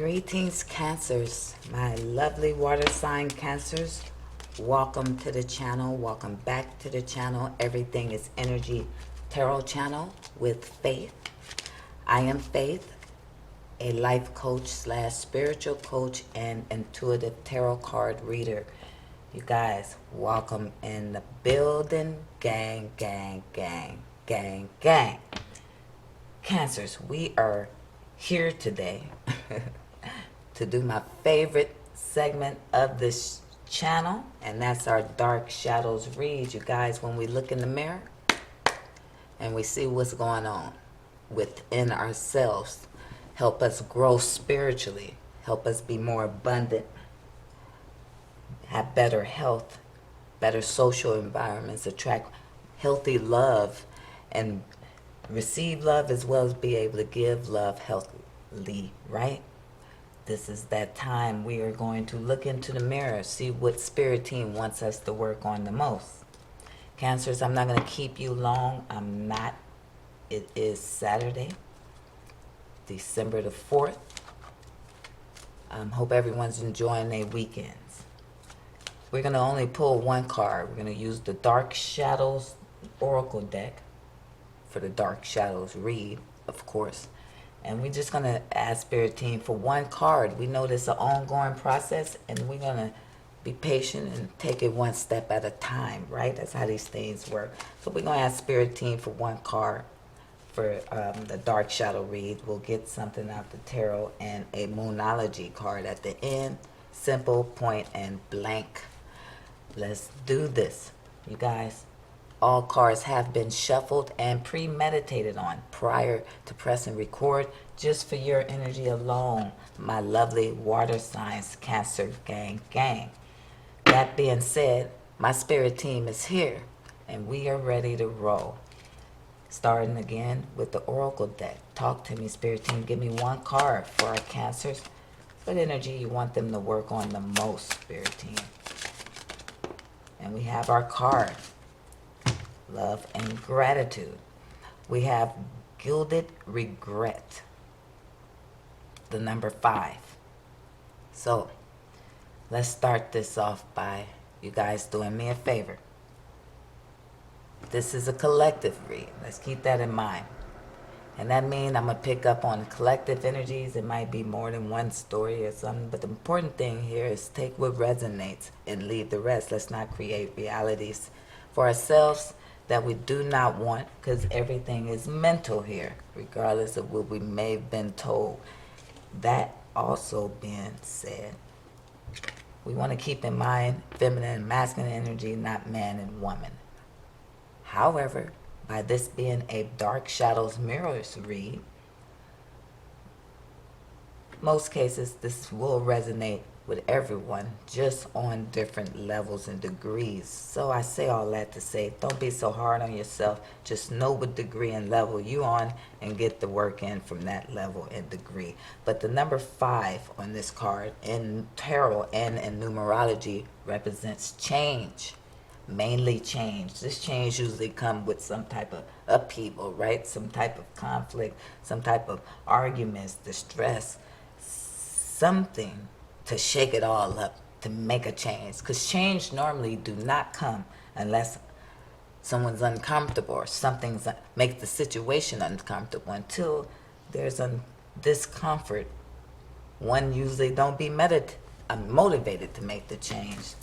Greetings, Cancers, my lovely water sign Cancers. Welcome to the channel. Welcome back to the channel. Everything is Energy Tarot channel with Faith. I am Faith, a life coach slash spiritual coach and intuitive tarot card reader. You guys, welcome in the building. Gang, gang, gang, gang, gang. Cancers, we are here today to do my favorite segment of this channel, and that's our Dark Shadows read. You guys, when we look in the mirror and we see what's going on within ourselves, help us grow spiritually, help us be more abundant, have better health, better social environments, attract healthy love, and receive love as well as be able to give love healthily, right? This is that time we are going to look into the mirror, see what spirit team wants us to work on the most. Cancers, I'm not going to keep you long. I'm not. It is Saturday, December the 4th. Hope everyone's enjoying their weekends. We're going to only pull one card. We're going to use the Dark Shadows Oracle deck for the Dark Shadows read, of course. And we're just going to ask Spirit Team for one card. We know this is an ongoing process, and we're going to be patient and take it one step at a time, right? That's how these things work. So we're going to ask Spirit Team for one card for the Dark Shadow read. We'll get something out the tarot and a Moonology card at the end. Simple, point, and blank. Let's do this, you guys. All cards have been shuffled and premeditated on prior to pressing record, just for your energy alone, my lovely water signs, Cancer gang gang. That being said, my spirit team is here, and we are ready to roll. Starting again with the Oracle deck. Talk to me, spirit team. Give me one card for our Cancers. What energy you want them to work on the most, spirit team? And we have our card. Love and gratitude. We have gilded regret, the number 5. So let's start this off by you guys doing me a favor. This is a collective read. Let's keep that in mind. And that means I'm going to pick up on collective energies. It might be more than one story or something. But the important thing here is take what resonates and leave the rest. Let's not create realities for ourselves that we do not want, because everything is mental here, regardless of what we may have been told. That also being said, we want to keep in mind feminine and masculine energy, not man and woman. However, by this being a Dark Shadows Mirrors read, most cases this will resonate with everyone, just on different levels and degrees. So I say all that to say, don't be so hard on yourself. Just know what degree and level you on and get the work in from that level and degree. But the number 5 on this card in tarot and in numerology represents change, mainly change. This change usually comes with some type of upheaval, right? Some type of conflict, some type of arguments, distress, something to shake it all up, to make a change. Because change normally do not come unless someone's uncomfortable or something's makes the situation uncomfortable. Until there's a discomfort, one usually don't be motivated to make the change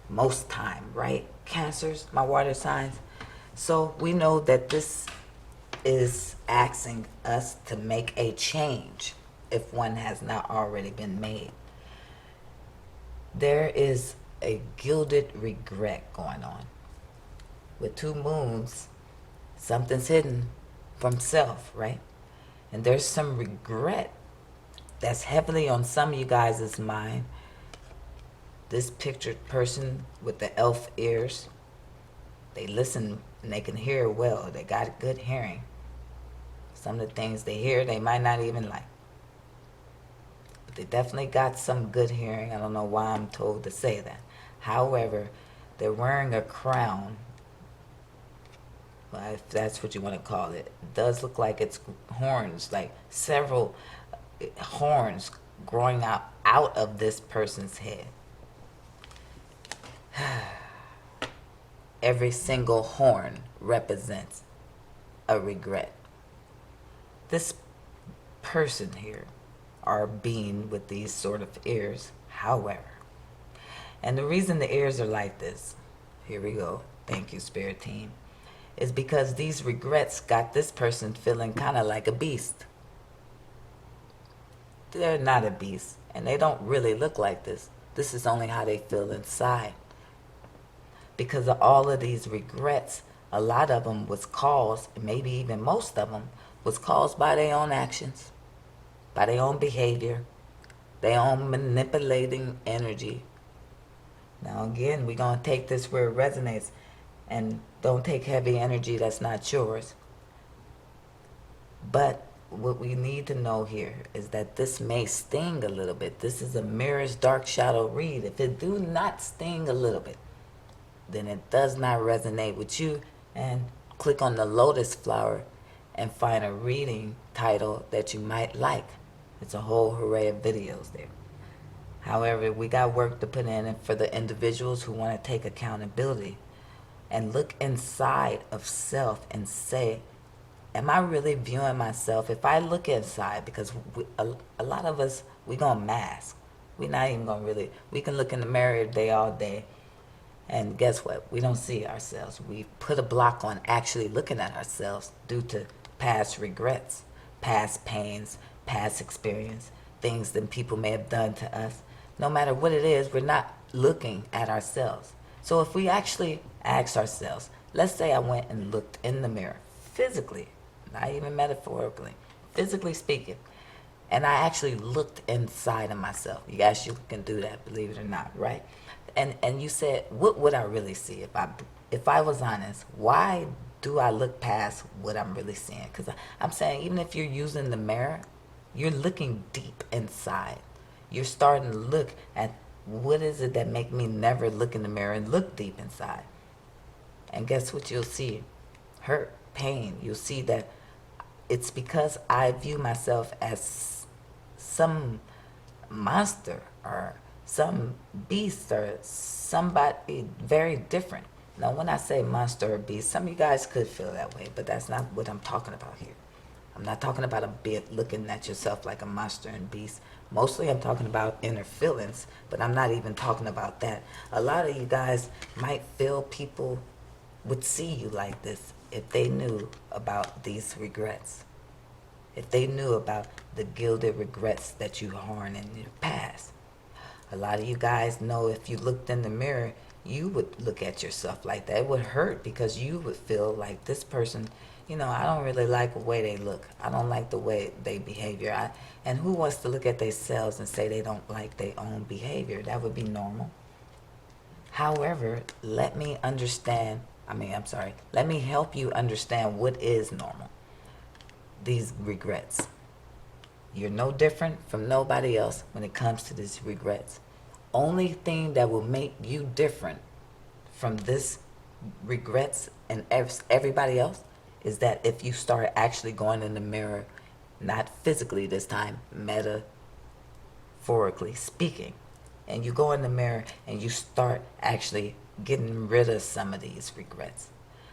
most time, right? Cancers, my water signs. So we know that this is asking us to make a change if one has not already been made. There is a gilded regret going on. With 2 moons, something's hidden from self, right? And there's some regret that's heavily on some of you guys' mind. This pictured person with the elf ears, they listen and they can hear well. They got good hearing. Some of the things they hear, they might not even like. They definitely got some good hearing. I don't know why I'm told to say that. However, they're wearing a crown, if that's what you want to call it. It does look like it's horns, like several horns growing out of this person's head. Every single horn represents a regret. This person here, or being with these sort of ears, however, and the reason the ears are like this, here we go, thank you, spirit team, is because these regrets got this person feeling kind of like a beast. They're not a beast, and they don't really look like this. This is only how they feel inside. Because of all of these regrets, a lot of them was caused, maybe even most of them, was caused by their own actions, by their own behavior, their own manipulating energy. Now again, we're going to take this where it resonates, and don't take heavy energy that's not yours. But what we need to know here is that this may sting a little bit. This is a mirror's dark shadow read. If it do not sting a little bit, then it does not resonate with you, and click on the lotus flower and find a reading title that you might like. It's a whole array of videos there. However, we got work to put in for the individuals who want to take accountability and look inside of self and say, am I really viewing myself? If I look inside, because a lot of us, we gonna mask. We're not even gonna really, we can look in the mirror all day, and guess what? We don't see ourselves. We put a block on actually looking at ourselves due to past regrets, past pains, past experience, things that people may have done to us. No matter what it is, we're not looking at ourselves. So if we actually ask ourselves, let's say I went and looked in the mirror, physically, not even metaphorically, physically speaking, and I actually looked inside of myself. You guys, you can do that, believe it or not, right? And you said, what would I really see if I was honest? Why do I look past what I'm really seeing? Because I'm saying, even if you're using the mirror, you're looking deep inside. You're starting to look at what is it that make me never look in the mirror and look deep inside. And guess what you'll see? Hurt, pain. You'll see that it's because I view myself as some monster or some beast or somebody very different. Now, when I say monster or beast, some of you guys could feel that way, but that's not what I'm talking about here. I'm not talking about a bit looking at yourself like a monster and beast. Mostly I'm talking about inner feelings, but I'm not even talking about that. A lot of you guys might feel people would see you like this if they knew about these regrets. If they knew about the gilded regrets that you harned in your past. A lot of you guys know if you looked in the mirror, you would look at yourself like that. It would hurt because you would feel like this person, I don't really like the way they look. I don't like the way they behavior. And who wants to look at themselves and say they don't like their own behavior? That would be normal. However, let me help you understand what is normal. These regrets. You're no different from nobody else when it comes to these regrets. Only thing that will make you different from this regrets and everybody else is that if you start actually going in the mirror, not physically this time, metaphorically speaking, and you go in the mirror and you start actually getting rid of some of these regrets.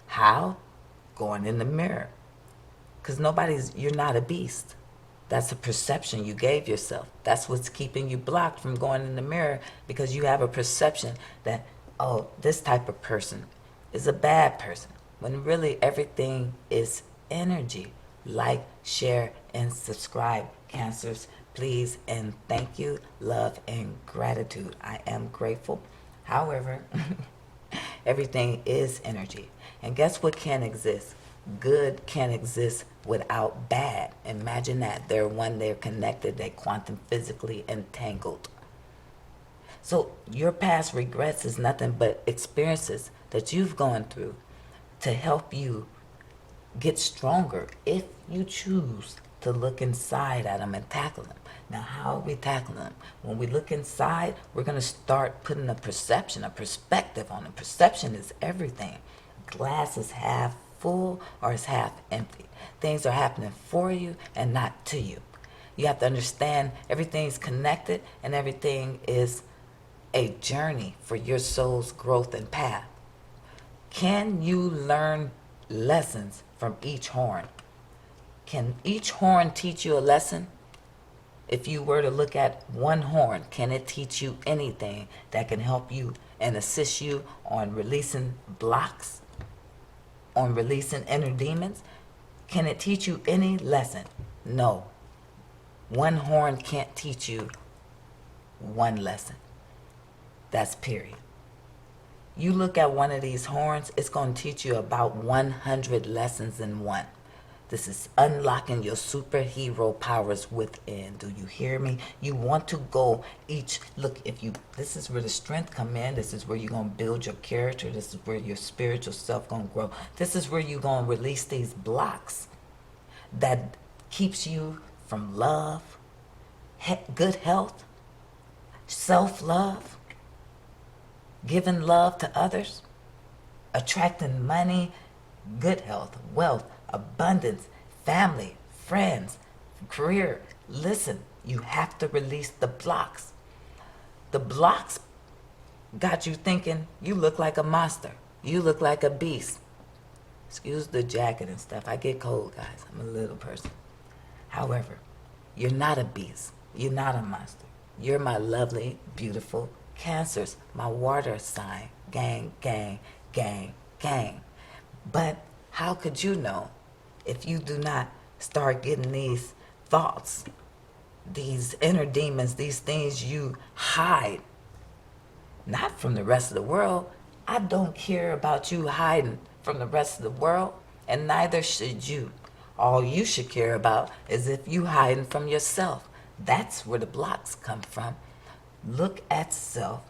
How? Going in the mirror. Because you're not a beast. That's a perception you gave yourself. That's what's keeping you blocked from going in the mirror, because you have a perception that, oh, this type of person is a bad person, when really everything is energy. Like, share, and subscribe, Cancers, please, and thank you, love, and gratitude. I am grateful. However, everything is energy. And guess what can exist? Good can exist without bad. Imagine that. They're connected, they're quantum physically entangled. So your past regrets is nothing but experiences that you've gone through to help you get stronger if you choose to look inside at them and tackle them. Now, how are we tackling them? When we look inside, we're going to start putting a perception, a perspective on it. Perception is everything. Glass is half full or it's half empty. Things are happening for you and not to you. You have to understand everything's connected and everything is a journey for your soul's growth and path. Can you learn lessons from each horn? Can each horn teach you a lesson? If you were to look at one horn, can it teach you anything that can help you and assist you on releasing blocks, on releasing inner demons? Can it teach you any lesson? No. One horn can't teach you one lesson. That's period. You look at one of these horns, it's going to teach you about 100 lessons in one. This is unlocking your superhero powers within. Do you hear me? You want to go each, look, this is where the strength come in. This is where you're going to build your character. This is where your spiritual self going to grow. This is where you're going to release these blocks that keeps you from love, good health, self-love, giving love to others, attracting money, good health, wealth, abundance, family, friends, career. Listen, you have to release the blocks. The blocks got you thinking you look like a monster. You look like a beast. Excuse the jacket and stuff. I get cold, guys. I'm a little person. However, you're not a beast. You're not a monster. You're my lovely, beautiful Cancers, my water sign. Gang, gang, gang, gang. But how could you know if you do not start getting these thoughts, these inner demons, these things you hide, not from the rest of the world? I don't care about you hiding from the rest of the world, and neither should you. All you should care about is if you hiding from yourself. That's where the blocks come from. Look at self.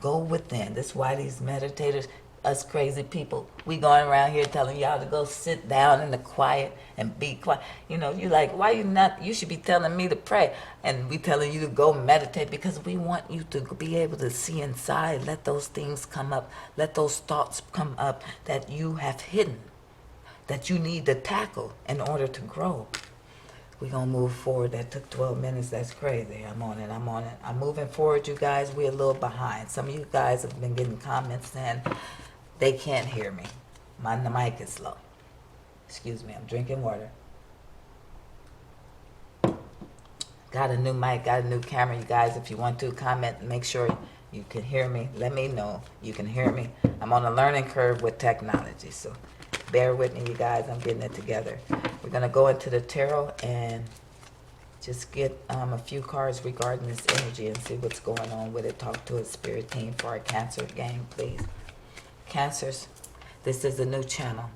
Go within. That's why these meditators, us crazy people, we going around here telling y'all to go sit down in the quiet and be quiet. You know, you like, why you not? You should be telling me to pray. And we telling you to go meditate because we want you to be able to see inside. Let those things come up. Let those thoughts come up that you have hidden, that you need to tackle in order to grow. We're going to move forward. That took 12 minutes. That's crazy. I'm on it. I'm moving forward, you guys. We're a little behind. Some of you guys have been getting comments saying they can't hear me. My mic is low. Excuse me. I'm drinking water. Got a new mic. Got a new camera, you guys. If you want to comment, make sure you can hear me. Let me know you can hear me. I'm on a learning curve with technology, so bear with me, you guys. I'm getting it together. We're going to go into the tarot and just get a few cards regarding this energy and see what's going on with it. Talk to a spirit team for our Cancer gang, please. Cancers, this is a new channel,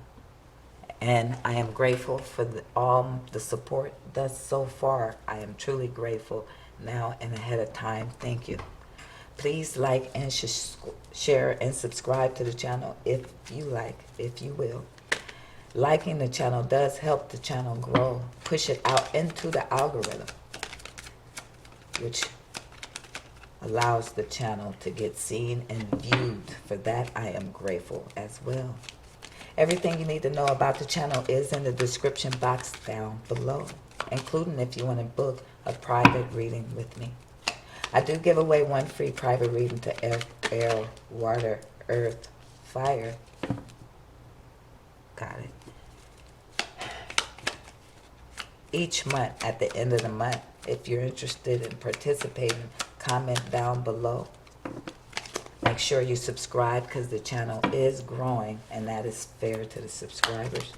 and I am grateful for all the support thus so far. I am truly grateful now and ahead of time. Thank you. Please like and share and subscribe to the channel if you like, if you will. Liking the channel does help the channel grow, push it out into the algorithm, which allows the channel to get seen and viewed. For that, I am grateful as well. Everything you need to know about the channel is in the description box down below, including if you want to book a private reading with me. I do give away one free private reading to air, water, earth, fire. Got it. Each month, at the end of the month, if you're interested in participating, comment down below. Make sure you subscribe because the channel is growing, and that is fair to the subscribers.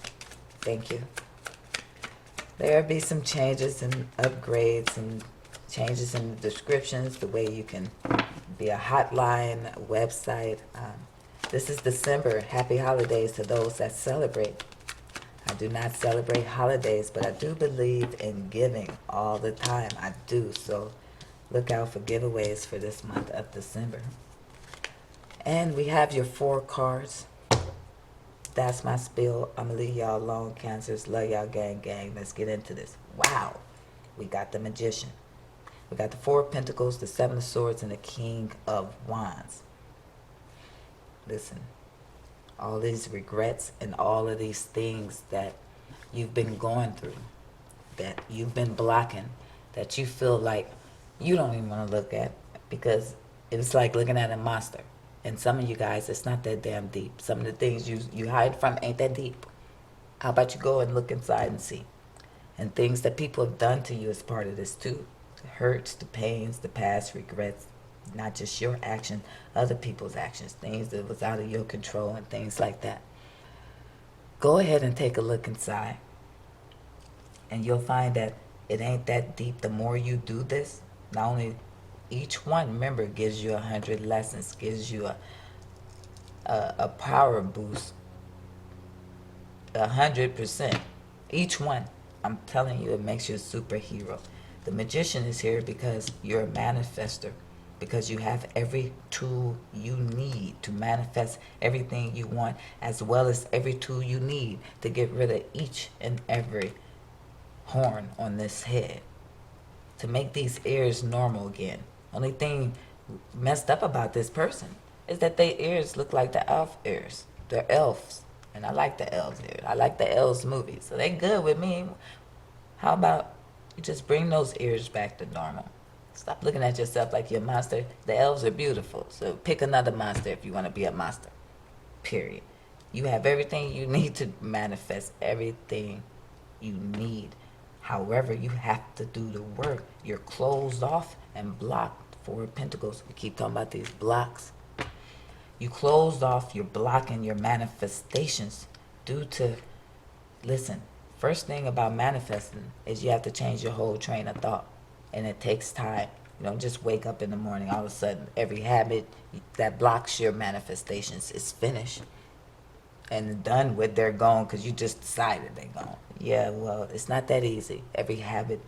Thank you. There'll be some changes and upgrades and changes in the descriptions, the way you can be a hotline, a website. This is December. Happy holidays to those that celebrate. I do not celebrate holidays, but I do believe in giving all the time. I do. So look out for giveaways for this month of December. And we have your 4 cards. That's my spiel. I'm going to leave y'all alone, Cancers. Love y'all, gang, gang. Let's get into this. Wow. We got the Magician. We got the 4 of Pentacles, the 7 of Swords, and the King of Wands. Listen. All these regrets and all of these things that you've been going through, that you've been blocking, that you feel like you don't even want to look at, because it's like looking at a monster. And some of you guys, it's not that damn deep. Some of the things you hide from ain't that deep. How about you go and look inside and see? And things that people have done to you is part of this too. The hurts, the pains, the past regrets, not just your action, other people's actions, things that was out of your control and things like that. Go ahead and take a look inside, and you'll find that it ain't that deep. The more you do this, not only each one, remember, gives you 100 lessons, gives you a power boost, 100%. Each one, I'm telling you, it makes you a superhero. The magician is here because you're a manifester, because you have every tool you need to manifest everything you want, as well as every tool you need to get rid of each and every horn on this head, to make these ears normal again. Only thing messed up about this person is that their ears look like the elf ears. They're elves. And I like the elves ears. I like the elves movies. So they good with me. How about you just bring those ears back to normal? Stop looking at yourself like you're a monster. The elves are beautiful. So pick another monster if you want to be a monster. Period. You have everything you need to manifest everything you need. However, you have to do the work. You're closed off and blocked. 4 of Pentacles. We keep talking about these blocks. You closed off, you're blocking your manifestations due to, listen, first thing about manifesting is you have to change your whole train of thought. And it takes time. You don't just wake up in the morning, all of a sudden, every habit that blocks your manifestations is finished and done with. They're gone because you just decided they're gone. Yeah, well, it's not that easy. Every habit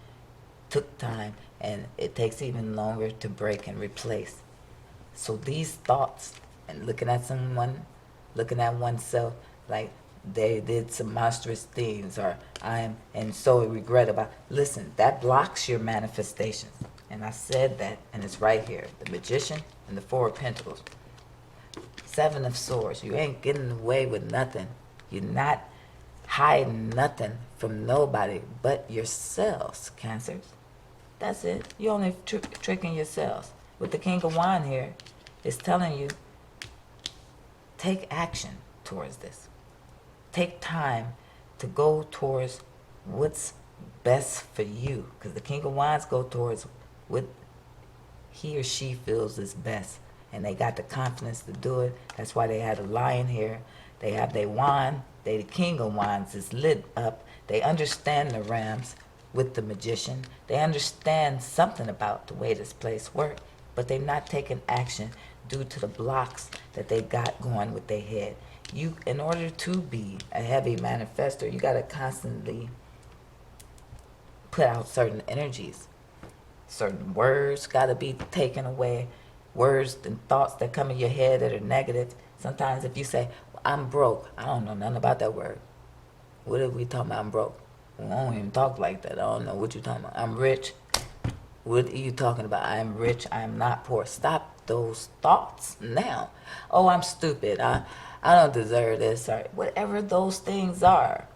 took time, and it takes even longer to break and replace. So these thoughts, and looking at someone, looking at oneself like they did some monstrous things, or I am and so regret about, listen, that blocks your manifestations. And I said that, and it's right here. The Magician and the 4 of Pentacles. 7 of Swords. You ain't getting away with nothing. You're not hiding nothing from nobody but yourselves, Cancers. That's it. You're only tricking yourselves. With the King of Wands here, it's telling you, take action towards this. Take time to go towards what's best for you. Because the King of Wands go towards what he or she feels is best. And they got the confidence to do it. That's why they had a lion here. They have their wand. They the King of Wands is lit up. They understand the realms with the Magician. They understand something about the way this place works. But they're not taking action due to the blocks that they got going with their head. You, in order to be a heavy manifestor, you got to constantly put out certain energies. Certain words got to be taken away. Words and thoughts that come in your head that are negative. Sometimes if you say, well, I'm broke, I don't know nothing about that word. What are we talking about? I'm broke. Well, I don't even talk like that. I don't know what you're talking about. I'm rich. What are you talking about? I am rich. I am not poor. Stop those thoughts now. Oh, I'm stupid. I don't deserve this. Or whatever those things are.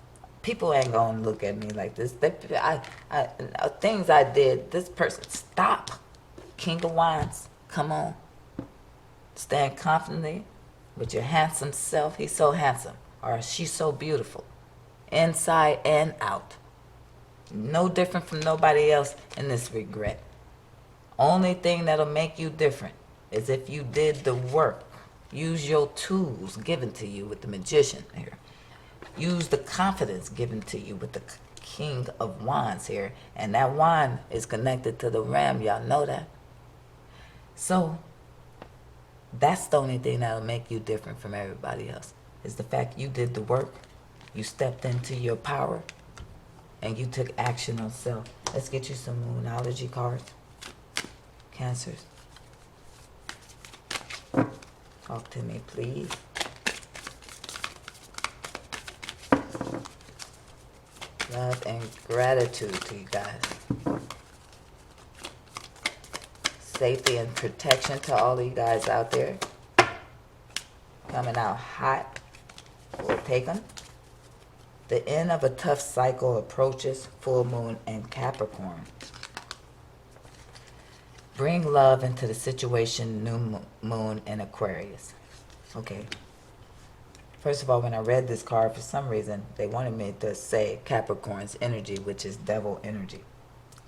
People ain't gonna look at me like this. Things I did. This person. Stop. King of Wands. Come on. Stand confidently with your handsome self. He's so handsome. Or she's so beautiful. Inside and out. No different from nobody else in this regret. Only thing that'll make you different is if you did the work. Use your tools given to you with the Magician here. Use the confidence given to you with the King of Wands here. And that wand is connected to the ram. Y'all know that? So, that's the only thing that'll make you different from everybody else. Is the fact you did the work. You stepped into your power. And you took action on self. Let's get you some Moonology cards. Cancers. Talk to me, please. Love and gratitude to you guys. Safety and protection to all of you guys out there. Coming out hot. We'll take them. The end of a tough cycle approaches, full moon and Capricorn. Bring love into the situation, new moon in Aquarius. Okay. First of all, when I read this card, for some reason, they wanted me to say Capricorn's energy, which is devil energy.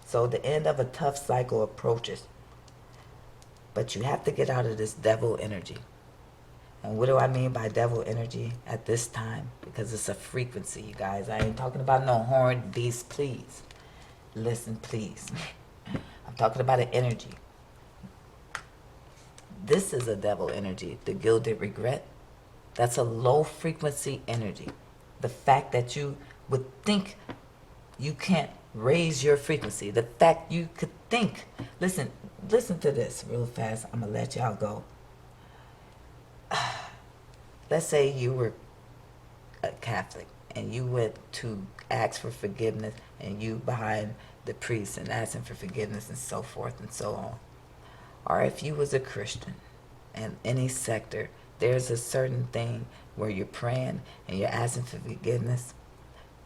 So the end of a tough cycle approaches. But you have to get out of this devil energy. And what do I mean by devil energy at this time? Because it's a frequency, you guys. I ain't talking about no horned beast, please. Listen, please. I'm talking about an energy. This is a devil energy, the gilded regret. That's a low frequency energy. The fact that you would think you can't raise your frequency. The fact you could think. Listen to this real fast. I'm going to let y'all go. Let's say you were a Catholic and you went to ask for forgiveness and you behind the priest and asking for forgiveness and so forth and so on. Or if you was a Christian in any sector, there's a certain thing where you're praying and you're asking for forgiveness.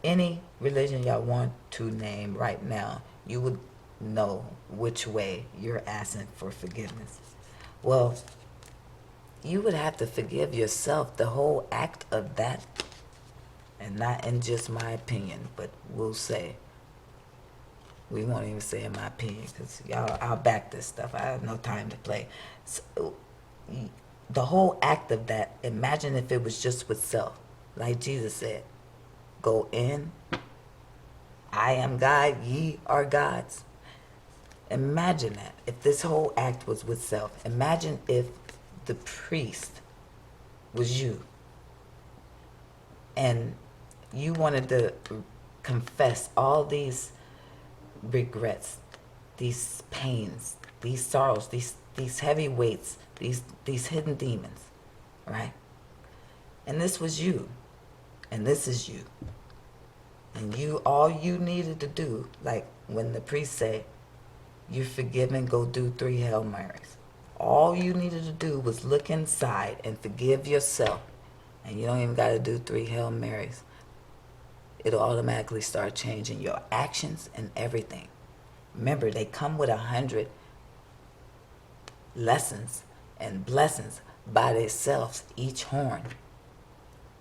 Any religion y'all want to name right now, you would know which way you're asking for forgiveness. Well, you would have to forgive yourself, the whole act of that, and not in just my opinion, but we'll say, we won't even say in my opinion, because y'all, I'll back this stuff. I have no time to play. So, the whole act of that, imagine if it was just with self. Like Jesus said, go in, I am God, ye are gods. Imagine that, if this whole act was with self. Imagine if the priest was you and you wanted to confess all these regrets, these pains, these sorrows, these heavy weights, these hidden demons, right? And this was you, and this is you. And you, all you needed to do, like when the priest said, you're forgiven, go do 3 Hail Marys. All you needed to do was look inside and forgive yourself. And you don't even got to do 3 Hail Marys. It'll automatically start changing your actions and everything. Remember, they come with 100 lessons and blessings by themselves, each horn.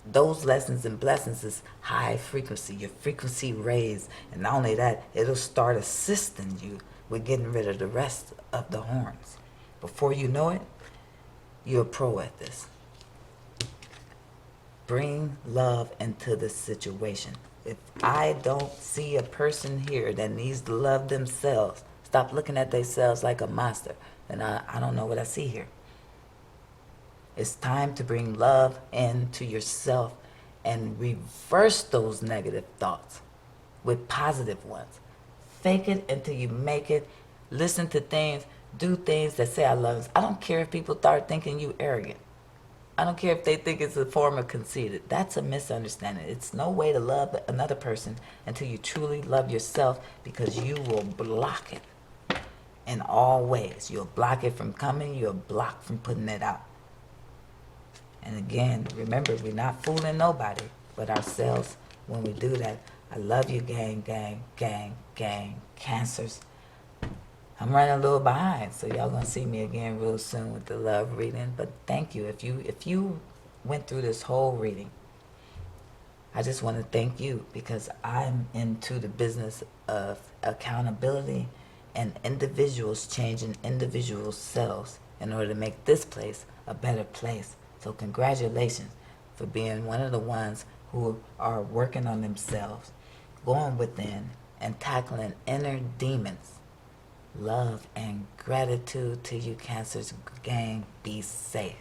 Those lessons and blessings is high frequency, your frequency raised. And not only that, it'll start assisting you with getting rid of the rest of the horns. Before you know it, you're a pro at this. Bring love into the situation. If I don't see a person here that needs to love themselves, stop looking at themselves like a monster, then I don't know what I see here. It's time to bring love into yourself and reverse those negative thoughts with positive ones. Fake it until you make it. Listen to things, do things that say I love you. I don't care if people start thinking you arrogant. I don't care if they think it's a form of conceited. That's a misunderstanding. It's no way to love another person until you truly love yourself, because you will block it in all ways. You'll block it from coming. You'll block from putting it out. And again, remember, we're not fooling nobody but ourselves when we do that. I love you, gang, gang, gang, gang, Cancers. I'm running a little behind, so y'all gonna see me again real soon with the love reading. But thank you. If you went through this whole reading, I just want to thank you, because I'm into the business of accountability and individuals changing individual selves in order to make this place a better place. So congratulations for being one of the ones who are working on themselves, going within and tackling inner demons. Love and gratitude to you, Cancers gang. Be safe.